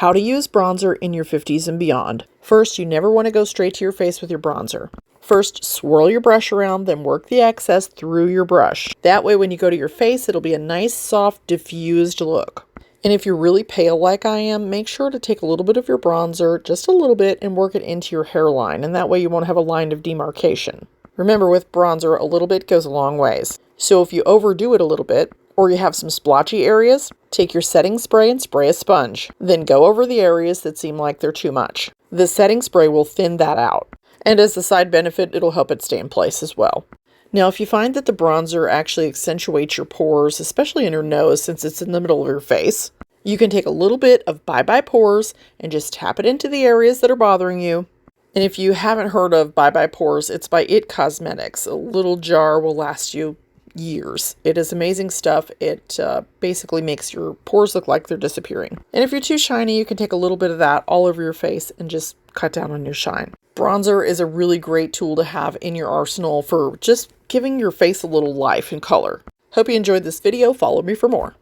How to use bronzer in your 50s and beyond. First, you never want to go straight to your face with your bronzer. First, swirl your brush around, then work the excess through your brush. That way when you go to your face, it'll be a nice, soft, diffused look. And if you're really pale like I am, make sure to take a little bit of your bronzer, just a little bit, and work it into your hairline, and that way you won't have a line of demarcation. Remember, with bronzer, a little bit goes a long ways. So if you overdo it a little bit, or you have some splotchy areas, take your setting spray and spray a sponge. Then go over the areas that seem like they're too much. The setting spray will thin that out. And as a side benefit, it'll help it stay in place as well. Now, if you find that the bronzer actually accentuates your pores, especially in your nose since it's in the middle of your face, you can take a little bit of Bye Bye Pores and just tap it into the areas that are bothering you. And if you haven't heard of Bye Bye Pores, it's by It Cosmetics. A little jar will last you years. It is amazing stuff. It basically makes your pores look like they're disappearing. And if you're too shiny, you can take a little bit of that all over your face and just cut down on your shine. Bronzer is a really great tool to have in your arsenal for just giving your face a little life and color. Hope you enjoyed this video. Follow me for more.